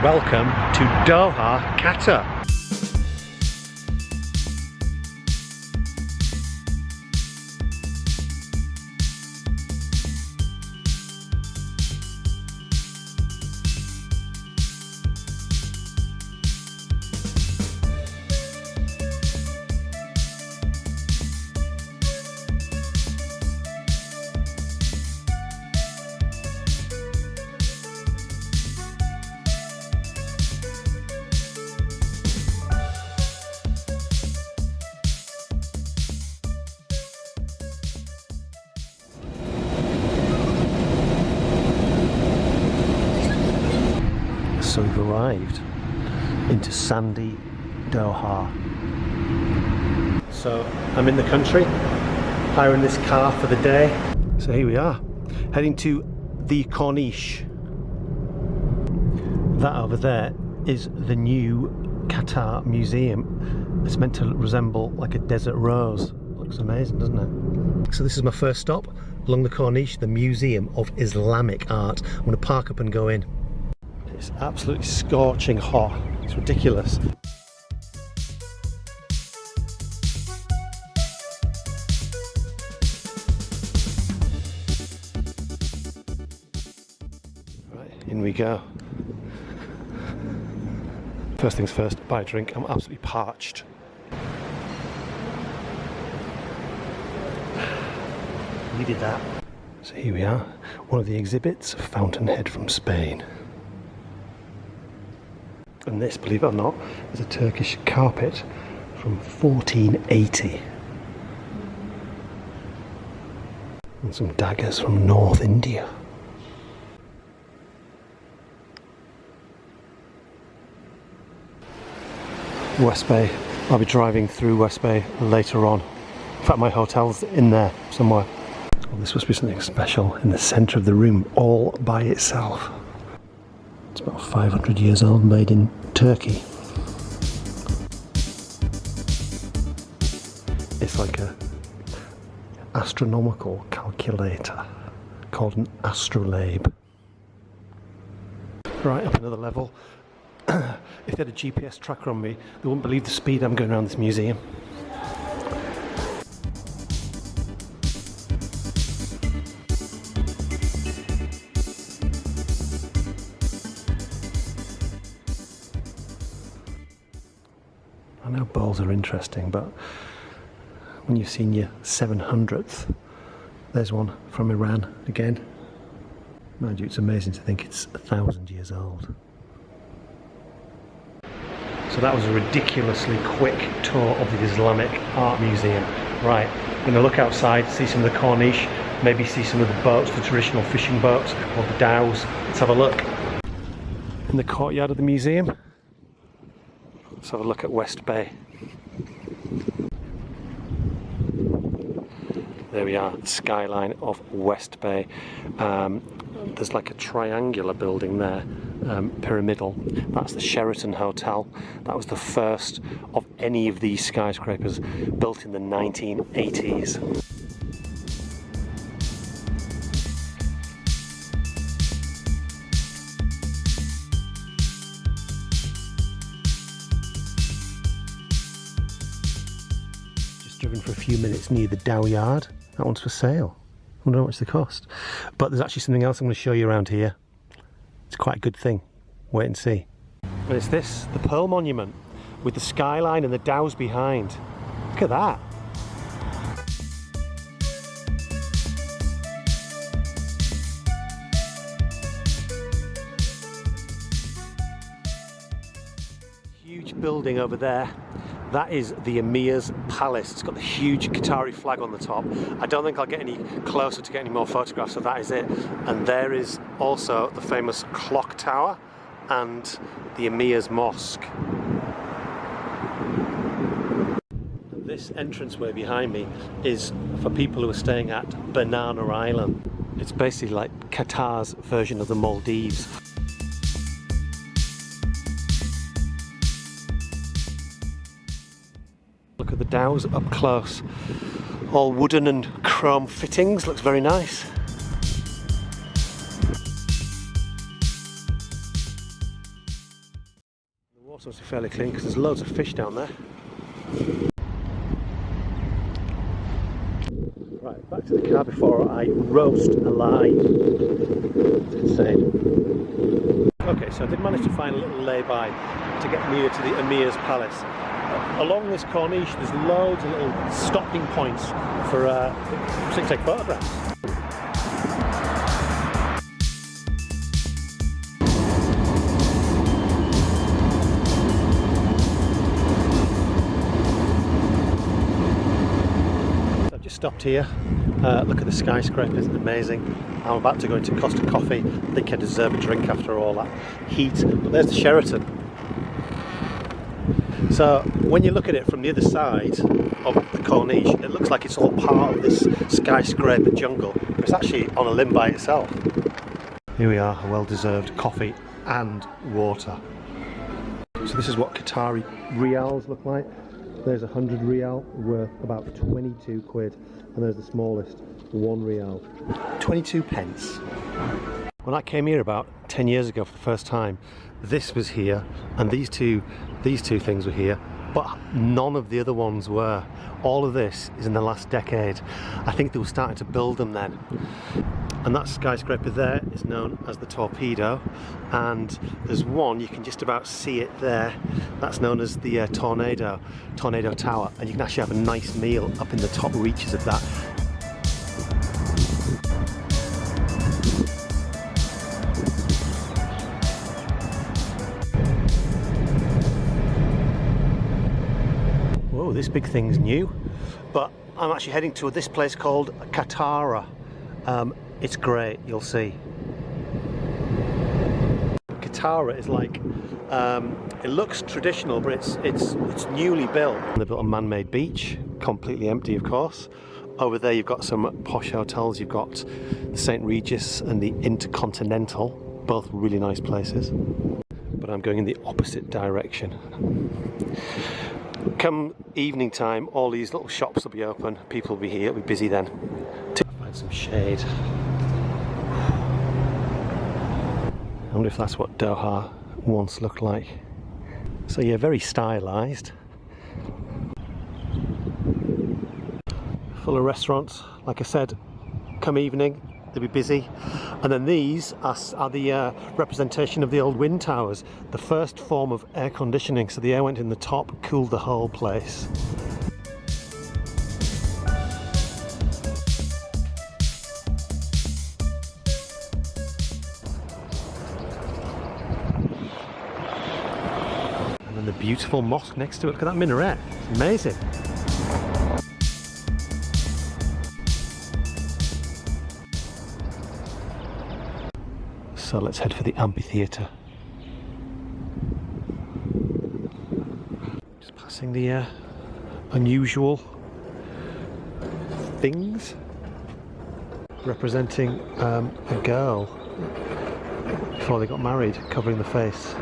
welcome to Doha, Qatar. So we've arrived into sandy Doha. So I'm in the country, hiring this car for the day. So here we are, heading to the Corniche. That over there is the new Qatar Museum. It's meant to resemble like a desert rose. Looks amazing, doesn't it? So this is my first stop along the Corniche, the Museum of Islamic Art. I'm going to park up and go in. It's absolutely scorching hot. It's ridiculous. Right, in we go. First things first, buy a drink. I'm absolutely parched. Needed that. So here we are, one of the exhibits, a fountainhead from Spain. And this, believe it or not, is a Turkish carpet from 1480. And some daggers from North India. West Bay. I'll be driving through West Bay later on. In fact, my hotel's in there somewhere. Well, this must be something special in the centre of the room, all by itself. It's about 500 years old, made in Turkey. It's like an astronomical calculator called an astrolabe. Right, up another level. If they had a GPS tracker on me, they wouldn't believe the speed I'm going around this museum. I know bowls are interesting, but when you've seen your 700th, there's one from Iran again. Mind you, it's amazing to think it's 1,000 years old. So that was a ridiculously quick tour of the Islamic Art Museum. Right, I'm going to look outside, see some of the Corniche, maybe see some of the boats, the traditional fishing boats, called the dhows. Let's have a look. In the courtyard of the museum, let's have a look at West Bay. There we are, the skyline of West Bay. There's like a triangular building there, pyramidal. That's the Sheraton Hotel. That was the first of any of these skyscrapers built in the 1980s. Driven for a few minutes near the Dow Yard. That one's for sale. I wonder how much they cost. But there's actually something else I'm going to show you around here. It's quite a good thing. Wait and see. And it's this, the Pearl Monument, with the skyline and the Dows behind. Look at that. Huge building over there. That is the Emir's Palace. It's got the huge Qatari flag on the top. I don't think I'll get any closer to get any more photographs, so that is it. And there is also the famous clock tower and the Emir's Mosque. This entranceway behind me is for people who are staying at Banana Island. It's basically like Qatar's version of the Maldives. Look at the dhows up close. All wooden and chrome fittings, looks very nice. Water must be fairly clean because there's loads of fish down there. Right, back to the car before I roast alive. It's insane. Okay, so I did manage to find a little lay-by to get near to the Emir's Palace. Along this Corniche, there's loads of little stopping points for to take photographs. So I've just stopped here. Look at the skyscrapers, amazing. I'm about to go into Costa Coffee. I think I deserve a drink after all that heat. But there's the Sheraton. So when you look at it from the other side of the Corniche, it looks like it's all part of this skyscraper jungle. But it's actually on a limb by itself. Here we are, a well-deserved coffee and water. So this is what Qatari rials look like. There's 100 rial, worth about 22 quid. And there's the smallest, 1 rial. 22 pence. When I came here about 10 years ago for the first time, this was here, and these two things were here, but none of the other ones were. All of this is in the last decade. I think they were starting to build them then. And that skyscraper there is known as the Torpedo, and there's one, you can just about see it there, that's known as the Tornado Tower, and you can actually have a nice meal up in the top reaches of that. Whoa, this big thing's new, but I'm actually heading to this place called Katara. It's great, you'll see. Katara is like, it looks traditional, but it's newly built. They built a man-made beach, completely empty, of course. Over there you've got some posh hotels. You've got the St. Regis and the Intercontinental, both really nice places. But I'm going in the opposite direction. Come evening time, all these little shops will be open. People will be here, it'll be busy then. Find some shade. I wonder if that's what Doha once looked like. So yeah, very stylised. Full of restaurants. Like I said, come evening, they'll be busy. And then these are the representation of the old wind towers. The first form of air conditioning. So the air went in the top, cooled the whole place. The beautiful mosque next to it. Look at that minaret, it's amazing. So let's head for the amphitheatre. Just passing the unusual things representing a girl before they got married, covering the face.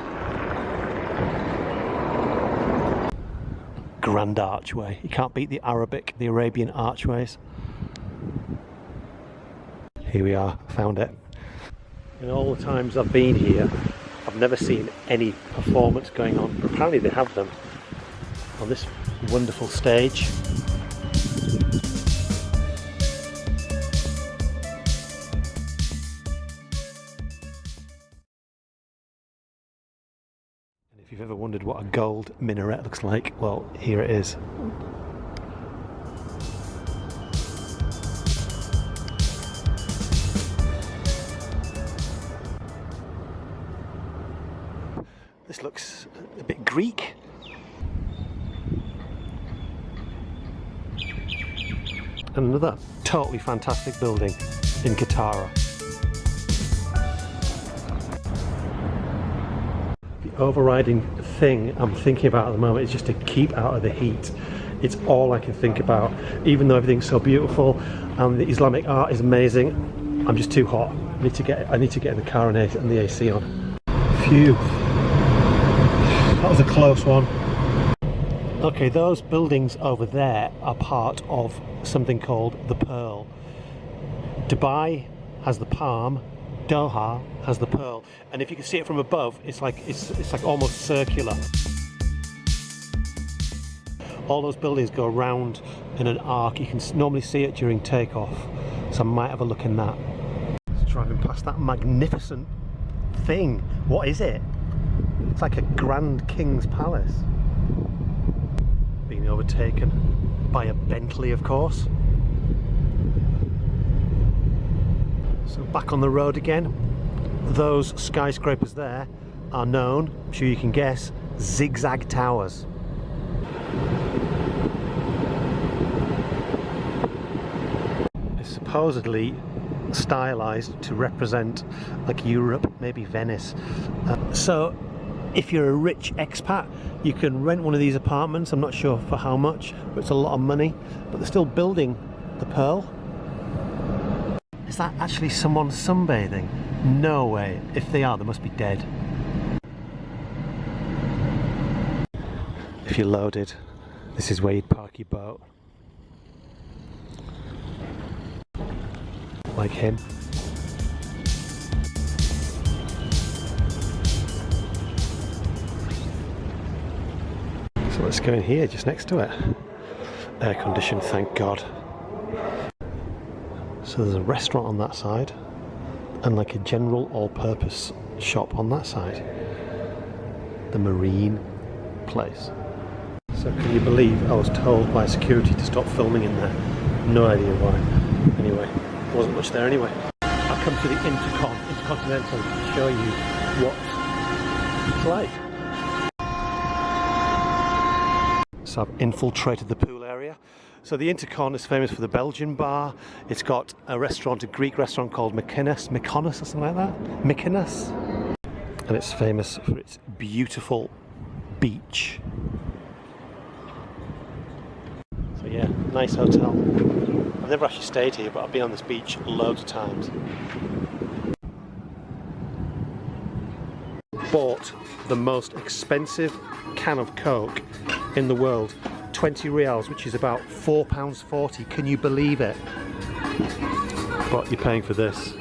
Grand archway. You can't beat the Arabian archways. Here we are, found it. In all the times I've been here, I've never seen any performance going on. Apparently they have them on this wonderful stage. If you've ever wondered what a gold minaret looks like, well, here it is. This looks a bit Greek. And another totally fantastic building in Katara. Overriding thing I'm thinking about at the moment is just to keep out of the heat. It's all I can think about. Even though everything's so beautiful and the Islamic art is amazing, I'm just too hot. I need to get in the car and the AC on. Phew. That was a close one. Okay, those buildings over there are part of something called the Pearl. Dubai has the palm, Doha has the pearl, and if you can see it from above, it's like almost circular. All those buildings go around in an arc. You can normally see it during takeoff, so I might have a look in that. Just driving past that magnificent thing. What is it? It's like a grand king's palace. Being overtaken by a Bentley, of course. So back on the road again. Those skyscrapers there are known, I'm sure you can guess, Zig Zag Towers. It's supposedly stylized to represent like Europe, maybe Venice. So if you're a rich expat, you can rent one of these apartments. I'm not sure for how much, but it's a lot of money. But they're still building the Pearl. Is that actually someone sunbathing? No way. If they are, they must be dead. If you're loaded, this is where you'd park your boat. Like him. So let's go in here, just next to it. Air conditioned, thank God. So there's a restaurant on that side, and like a general all-purpose shop on that side. The marine place. So can you believe I was told by security to stop filming in there? No idea why. Anyway, there wasn't much there anyway. I've come to the Intercontinental to show you what it's like. So I've infiltrated the pool area. So the Intercon is famous for the Belgian bar. It's got a restaurant, a Greek restaurant called Mykonos or something like that. Mykonos. And it's famous for its beautiful beach. So yeah, nice hotel. I've never actually stayed here, but I've been on this beach loads of times. Bought the most expensive can of Coke in the world. 20 reals, which is about £4.40. Can you believe it? But you're paying for this.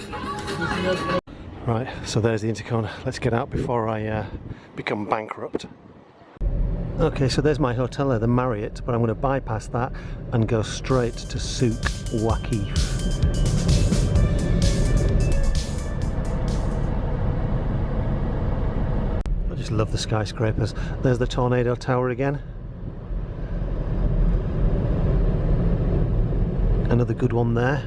Right, so there's the Intercon. Let's get out before I become bankrupt. Okay, so there's my hotel there, the Marriot, but I'm going to bypass that and go straight to Souq Waqif. I just love the skyscrapers. There's the Tornado Tower again. Another good one there.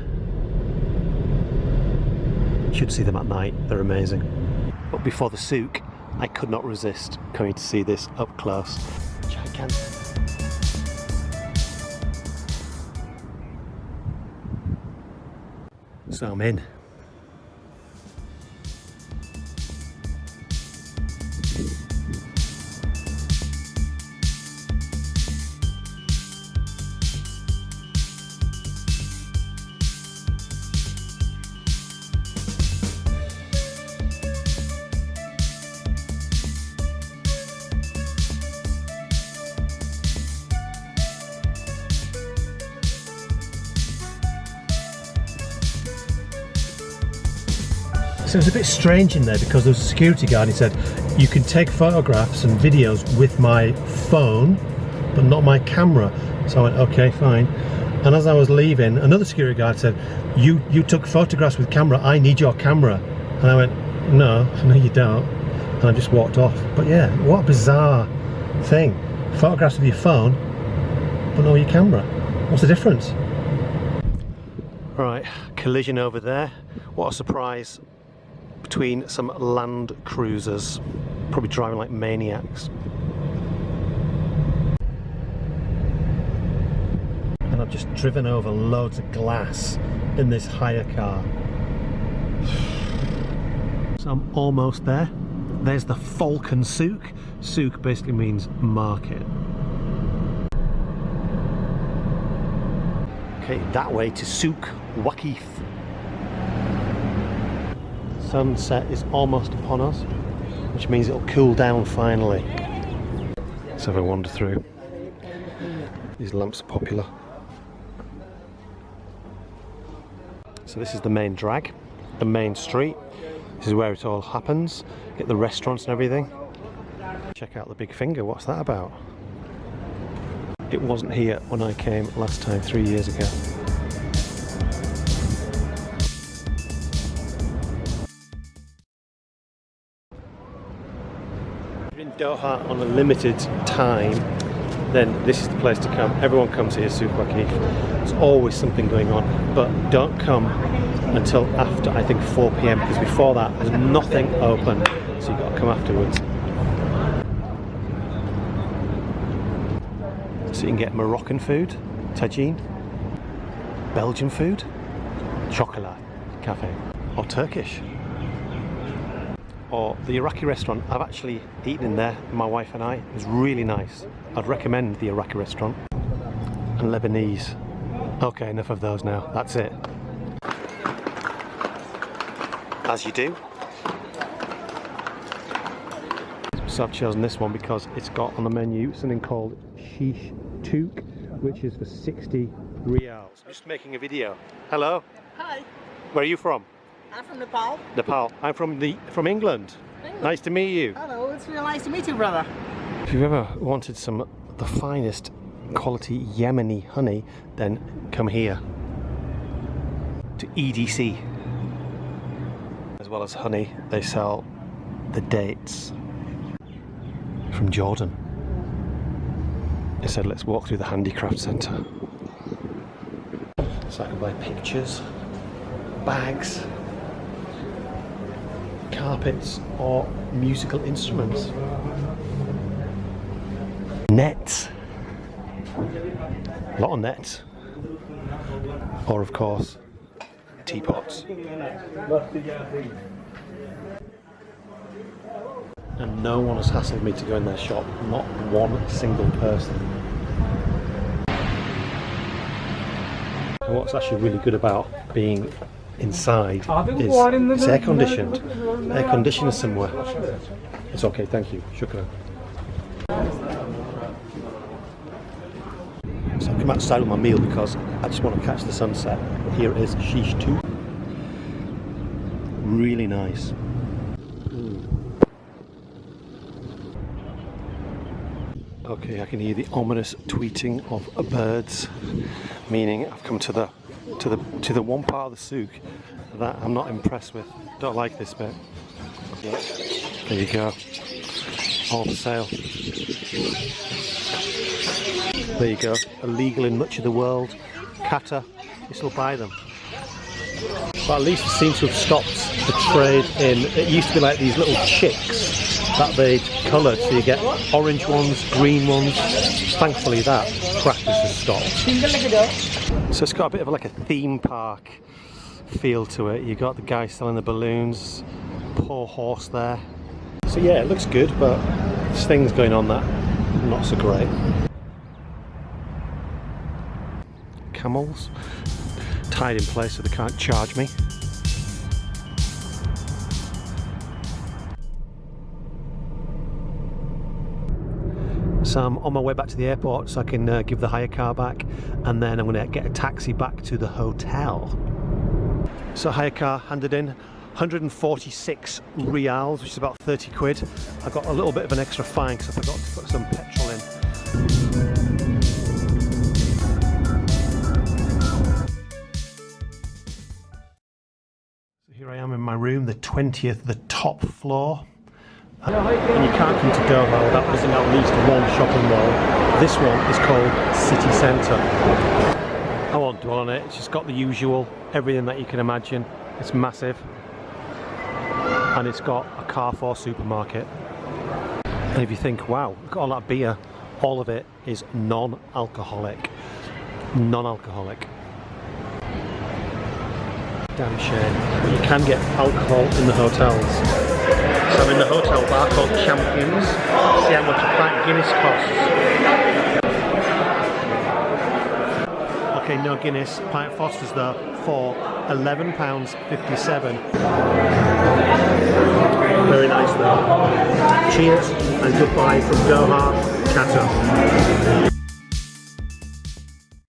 You should see them at night, they're amazing. But before the Souk, I could not resist coming to see this up close. Gigantic. So I'm in. So it was a bit strange in there because there was a security guard. He said, you can take photographs and videos with my phone, but not my camera. So I went, okay, fine. And as I was leaving, another security guard said, you took photographs with camera, I need your camera. And I went, no you don't. And I just walked off. But yeah, what a bizarre thing. Photographs with your phone, but not with your camera. What's the difference? Right, collision over there. What a surprise. Between some Land Cruisers, probably driving like maniacs. And I've just driven over loads of glass in this hire car. So I'm almost there. There's the Falcon Souk. Souk basically means market. Okay, that way to Souq Waqif. Sunset is almost upon us, which means it'll cool down finally. Let's have a wander through. These lamps are popular. So this is the main drag, the main street. This is where it all happens. Get the restaurants and everything. Check out the big finger, what's that about? It wasn't here when I came last time 3 years ago. If you're in Doha on a limited time, then this is the place to come. Everyone comes here, Souq Waqif. There's always something going on, but don't come until after, I think, 4 p.m, because before that there's nothing open, so you've got to come afterwards. So you can get Moroccan food, tagine, Belgian food, chocolat cafe, or Turkish. Or the Iraqi restaurant. I've actually eaten in there, my wife and I. It was really nice. I'd recommend the Iraqi restaurant. And Lebanese. Okay, enough of those now. That's it. As you do. So I've chosen this one because it's got on the menu something called shish touk, which is for 60 riyals. I'm just making a video. Hello. Hi. Where are you from? I'm from Nepal. Nepal. I'm from England. Nice to meet you. Hello, it's really nice to meet you, brother. If you've ever wanted some of the finest quality Yemeni honey, then come here to EDC. As well as honey, they sell the dates from Jordan. They said let's walk through the handicraft centre. So I can buy pictures, bags, carpets or musical instruments. Nets. A lot of nets. Or of course, teapots. And no one has hassled me to go in their shop. Not one single person. And what's actually really good about being inside is it's air conditioned. Air conditioner somewhere. It's okay, thank you. Shukran. So I've come outside with my meal because I just want to catch the sunset. Here it is, shish touk. Really nice. Okay, I can hear the ominous tweeting of birds, meaning I've come to the one part of the souk that I'm not impressed with. Don't like this bit. There you go. All for sale. There you go. Illegal in much of the world. Qatar, you still buy them. But at least it seems to have stopped the trade in. It used to be like these little chicks that they'd coloured, so you get orange ones, green ones. Thankfully that practice has stopped. So it's got a bit of like a theme park feel to it. You got the guy selling the balloons, poor horse there. So yeah, it looks good, but there's things going on that are not so great. Camels tied in place so they can't charge me. So I'm on my way back to the airport so I can give the hire car back, and then I'm going to get a taxi back to the hotel. So hire car handed in, 146 riyals, which is about 30 quid. I got a little bit of an extra fine because I forgot to put some petrol in. So here I am in my room, the 20th, the top floor. And you can't come to Doha without visiting at least one shopping mall. This one is called City Centre. I won't dwell on it, it's just got the usual, everything that you can imagine. It's massive. And it's got a Carrefour supermarket. And if you think, wow, look at all that beer, all of it is non-alcoholic. Non-alcoholic. Damn shame. But you can get alcohol in the hotels. So I'm in the hotel bar called Champions. See how much a pint Guinness costs. Okay, no Guinness. Pint Foster's though for £11.57. Very nice though. Cheers and goodbye from Doha, Qatar.